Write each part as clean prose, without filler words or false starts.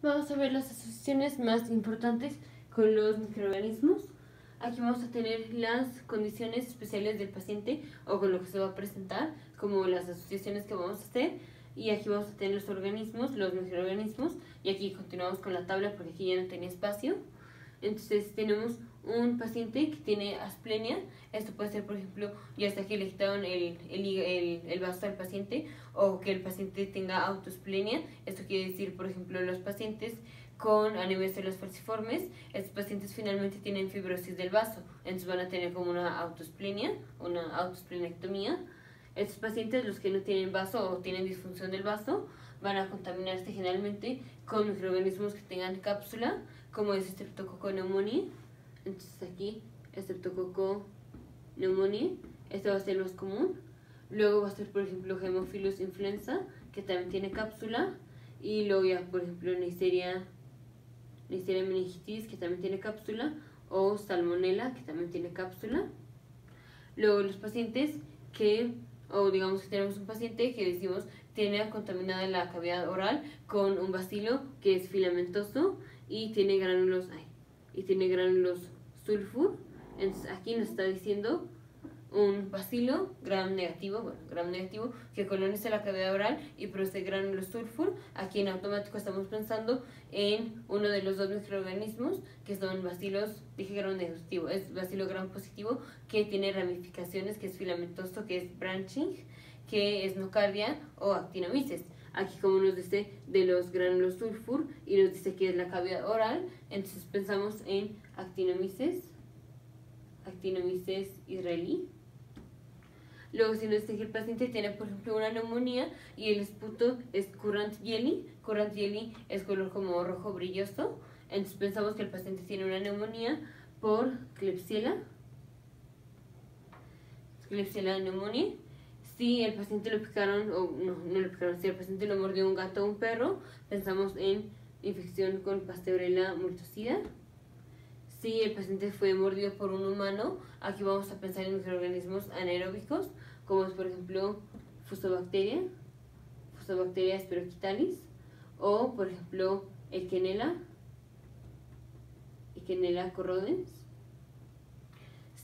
Vamos a ver las asociaciones más importantes con los microorganismos. Aquí vamos a tener las condiciones especiales del paciente o con lo que se va a presentar, como las asociaciones que vamos a hacer. Y aquí vamos a tener los organismos, los microorganismos. Y aquí continuamos con la tabla porque aquí ya no tenía espacio. Entonces tenemos un paciente que tiene asplenia. Esto puede ser, por ejemplo, ya sea que le quitaron el vaso al paciente o que el paciente tenga autosplenia. Esto quiere decir, por ejemplo, los pacientes con anemias células falciformes, estos pacientes finalmente tienen fibrosis del vaso, entonces van a tener como una autosplenia, una autosplenectomía. Estos pacientes, los que no tienen vaso o tienen disfunción del vaso, van a contaminarse generalmente con microorganismos que tengan cápsula, como es Streptococcus pneumoniae. Entonces aquí, Streptococcus pneumoniae, este va a ser el más común. Luego va a ser, por ejemplo, Haemophilus influenza, que también tiene cápsula. Y luego ya, por ejemplo, Neisseria meningitis, que también tiene cápsula. O Salmonella, que también tiene cápsula. Luego los pacientes o digamos que tenemos un paciente que decimos tiene contaminada la cavidad oral con un bacilo que es filamentoso y tiene gránulos sulfur. Entonces aquí nos está diciendo un bacilo gram negativo que coloniza la cavidad oral y produce gránulos sulfur. Aquí en automático estamos pensando en uno de los dos microorganismos que son bacilos, dije gram negativo, es bacilo gram positivo que tiene ramificaciones, que es filamentoso, que es branching, que es nocardia o actinomyces. Aquí como nos dice de los gránulos sulfur y nos dice que es la cavidad oral, entonces pensamos en actinomyces israelí. Luego, si nos dice que el paciente tiene, por ejemplo, una neumonía y el esputo es currant jelly es color como rojo brilloso, entonces pensamos que el paciente tiene una neumonía por Klebsiella pneumoniae. Si el paciente lo picaron, o no lo picaron, si el paciente lo mordió un gato o un perro, pensamos en infección con Pasteurella multocida. Si el paciente fue mordido por un humano, aquí vamos a pensar en microorganismos anaeróbicos, como es por ejemplo Fusobacteria spiroquitalis, o por ejemplo Eikenella corrodens.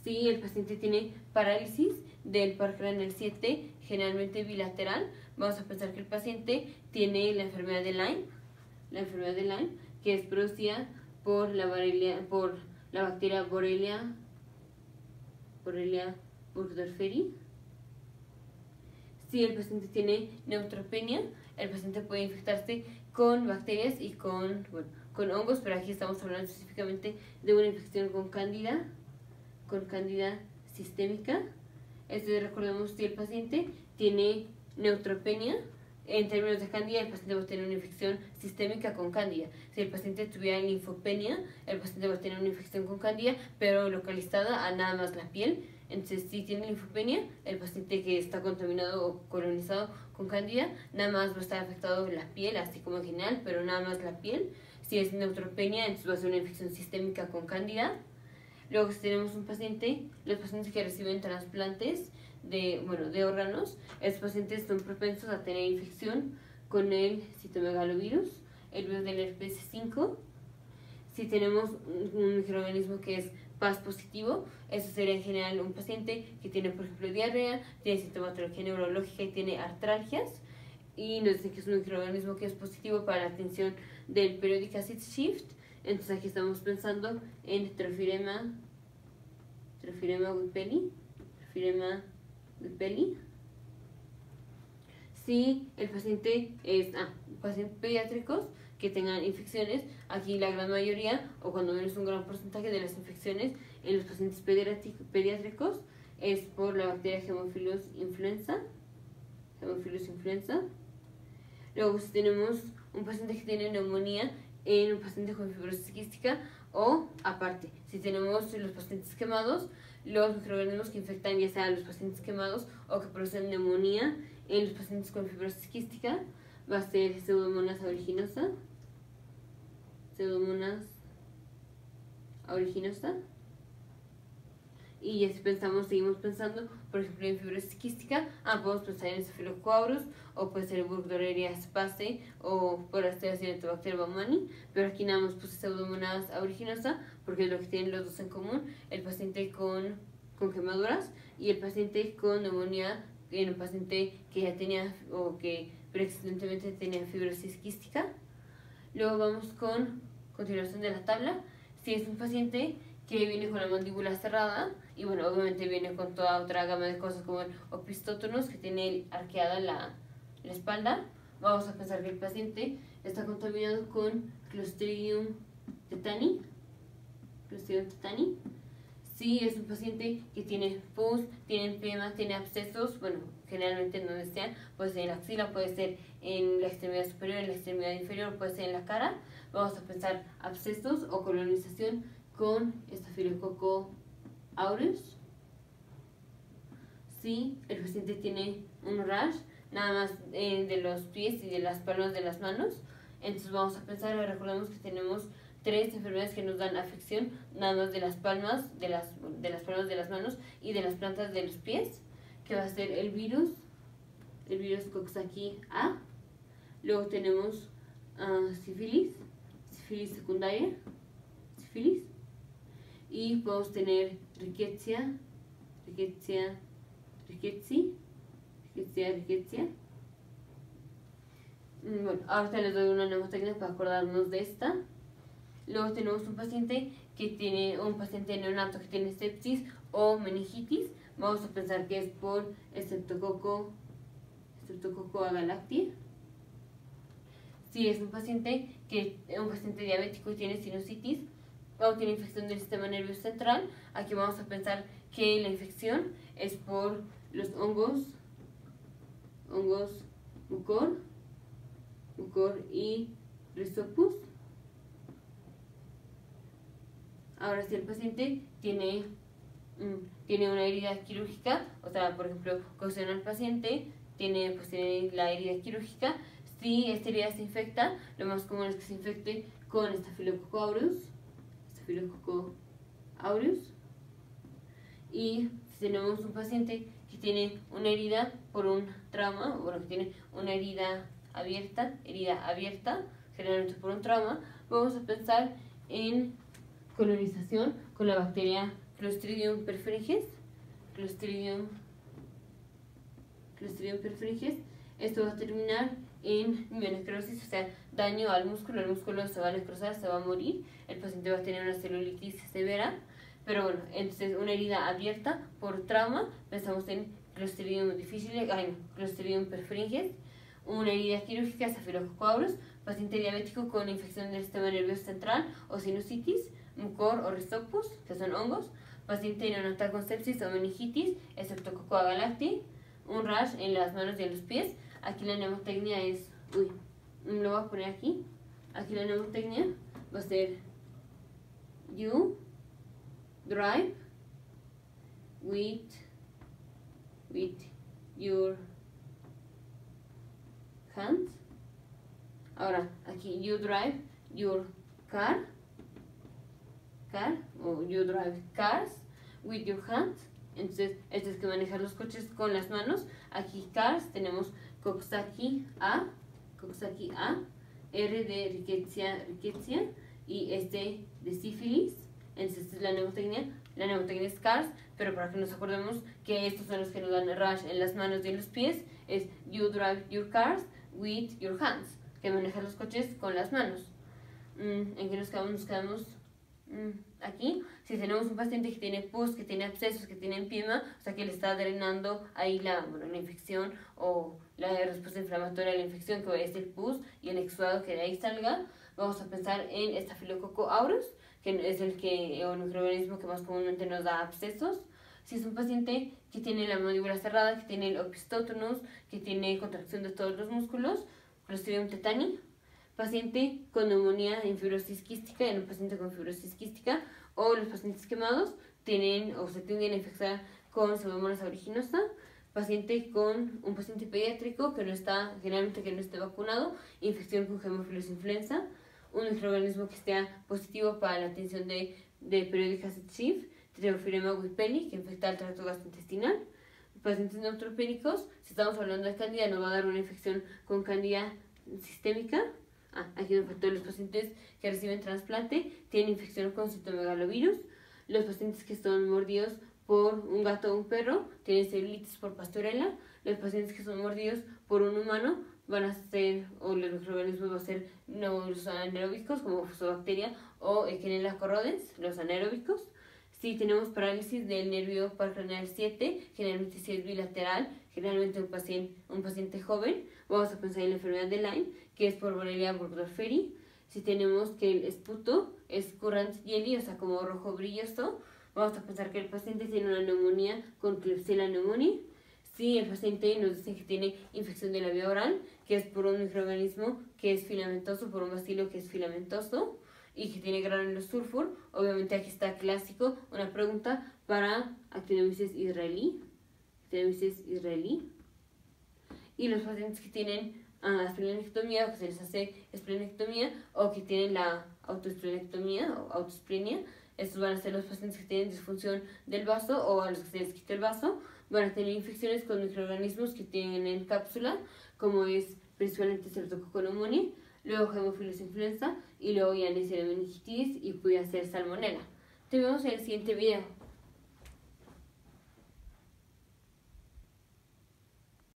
Si el paciente tiene parálisis del par craneal 7, generalmente bilateral, vamos a pensar que el paciente tiene la enfermedad de Lyme, que es producida por la bacteria Borrelia burgdorferi. Si el paciente tiene neutropenia, el paciente puede infectarse con bacterias y con hongos, pero aquí estamos hablando específicamente de una infección con cándida sistémica. Recordemos, si el paciente tiene neutropenia, en términos de cándida, el paciente va a tener una infección sistémica con cándida. Si el paciente tuviera linfopenia, el paciente va a tener una infección con cándida, pero localizada a nada más la piel. Entonces, si tiene linfopenia, el paciente que está contaminado o colonizado con cándida, nada más va a estar afectado la piel, así como en general, pero nada más la piel. Si es neutropenia, entonces va a ser una infección sistémica con cándida. Luego, si tenemos los pacientes que reciben trasplantes de órganos, estos pacientes son propensos a tener infección con el citomegalovirus, el virus del herpes 5. Si tenemos un microorganismo que es PAS positivo, eso sería en general un paciente que tiene, por ejemplo, diarrea, tiene sintomatología neurológica y tiene artralgias, y nos dicen que es un microorganismo que es positivo para la atención del periodic acid shift. Entonces aquí estamos pensando en Trophirema whippeli. Si el paciente es pacientes pediátricos que tengan infecciones, aquí la gran mayoría, o cuando menos un gran porcentaje de las infecciones en los pacientes pediátricos es por la bacteria Haemophilus influenza. Luego, si tenemos un paciente que tiene neumonía en un paciente con fibrosis quística, o aparte, si tenemos los pacientes quemados, los microorganismos que infectan ya sea a los pacientes quemados o que producen neumonía en los pacientes con fibrosis quística, va a ser Pseudomonas aeruginosa. Y si seguimos pensando, por ejemplo, en fibrosis quística, podemos pensar en Staphylococcus aureus, o puede ser Burgdorferi aspace, o por Acinetobacter baumannii, pero aquí nada más puse Pseudomonas aeruginosa, porque es lo que tienen los dos en común, el paciente con quemaduras y el paciente con neumonía, en un paciente que ya tenía o que preexistentemente tenía fibrosis quística. Luego vamos con continuación de la tabla. Si es un paciente que viene con la mandíbula cerrada, y bueno, obviamente viene con toda otra gama de cosas como el opistótonos, que tiene arqueada la espalda, vamos a pensar que el paciente está contaminado con Clostridium tetani. Si es un paciente que tiene pus, tiene empiema, tiene abscesos, bueno, generalmente en donde sean, puede ser en la axila, puede ser en la extremidad superior, en la extremidad inferior, puede ser en la cara, vamos a pensar abscesos o colonización con Staphylococcus aureus. Si el paciente tiene un rash, nada más de los pies y de las palmas de las manos, entonces vamos a pensar, recordemos que tenemos 3 enfermedades que nos dan afección, nada más de las palmas, de las palmas de las manos y de las plantas de los pies, que va a ser el virus Coxsackie A. Luego tenemos sífilis secundaria, y podemos tener rickettsia. Bueno, ahorita les doy una mnemotecnia para acordarnos de esta. Luego tenemos un paciente neonato que tiene sepsis o meningitis. Vamos a pensar que es por Streptococcus agalactiae. Si es un paciente diabético y tiene sinusitis o tiene infección del sistema nervioso central, aquí vamos a pensar que la infección es por los hongos Mucor y Rhizopus. Ahora, si el paciente tiene una herida quirúrgica, o sea, por ejemplo, cocina al paciente, tiene la herida quirúrgica. Si esta herida se infecta, lo más común es que se infecte con Staphylococcus aureus. Y si tenemos un paciente que tiene una herida por un trauma, o bueno, que tiene una herida abierta, generalmente por un trauma, vamos a pensar en colonización con la bacteria Clostridium perfringens. Esto va a terminar en mionecrosis, o sea, daño al músculo. El músculo se va a necrosar, se va a morir. El paciente va a tener una celulitis severa. Pero bueno, entonces una herida abierta por trauma, pensamos en Clostridium perfringens. Una herida quirúrgica, Staphylococcus aureus. Paciente diabético con infección del sistema nervioso central o sinusitis, Mucor o Rhizopus, que son hongos. Paciente neonatal con sepsis o meningitis, Streptococcus agalactiae. Un rash en las manos y en los pies. Aquí la mnemotecnia es, lo voy a poner aquí. Aquí la mnemotecnia va a ser you drive with your hands. Ahora, aquí you drive your car o you drive cars with your hands. Entonces, esto es que manejar los coches con las manos. Aquí cars tenemos Coxsackie A, R de rickettsia y este de sífilis. Entonces, esta es la mnemotecnia es cars, pero para que nos acordemos que estos son los que nos dan rash en las manos y en los pies, es you drive your cars with your hands, que manejar los coches con las manos. ¿En qué nos quedamos? Nos quedamos aquí. Si tenemos un paciente que tiene pus, que tiene abscesos, que tiene empiema, o sea que le está drenando ahí la infección o la respuesta inflamatoria a la infección, que es el pus y el exudado que de ahí salga, vamos a pensar en Staphylococcus aureus, que es el microorganismo que más comúnmente nos da abscesos. Si es un paciente que tiene la mandíbula cerrada, que tiene el opistótonos, que tiene contracción de todos los músculos, Clostridium tetani. Paciente con neumonía en fibrosis quística, en un paciente con fibrosis quística, o los pacientes quemados tienen o se tienden a infectar con Pseudomonas aeruginosa. Un paciente pediátrico generalmente que no esté vacunado, infección con Haemophilus influenza, un microorganismo que esté positivo para la atención de periódicas Schiff, Treofilema whippeni, que infecta el tracto gastrointestinal. Los pacientes neutropénicos, si estamos hablando de cándida, nos va a dar una infección con cándida sistémica. Aquí nos faltó: los pacientes que reciben trasplante tienen infección con citomegalovirus. Los pacientes que son mordidos por un gato o un perro tienen celulitis por pastorela. Los pacientes que son mordidos por un humano van a ser, o los microorganismos van a ser los anaeróbicos, como Fusobacteria o Echinella corrodens, los anaeróbicos. Si tenemos parálisis del nervio paracraneal 7, generalmente si es bilateral, generalmente un paciente joven, vamos a pensar en la enfermedad de Lyme, que es por Borrelia burgdorferi. Si tenemos que el esputo es currant jelly, o sea, como rojo brilloso, vamos a pensar que el paciente tiene una neumonía con Klebsiella pneumoniae. Si el paciente nos dice que tiene infección de la vía oral, que es por un microorganismo que es filamentoso, por un bacilo que es filamentoso y que tiene granulos sulfur, obviamente aquí está clásico una pregunta para Actinomyces israelí. Y los pacientes que tienen esplenectomía, o que se les hace esplenectomía, o que tienen la autoesplenectomía o autoesplenia, estos van a ser los pacientes que tienen disfunción del vaso o a los que se les quita el vaso. Van a tener infecciones con microorganismos que tienen en cápsula, como es principalmente Streptococcus pneumoniae, luego Haemophilus influenza y luego ya Neisseria meningitis y puede ser Salmonella. Te vemos en el siguiente video.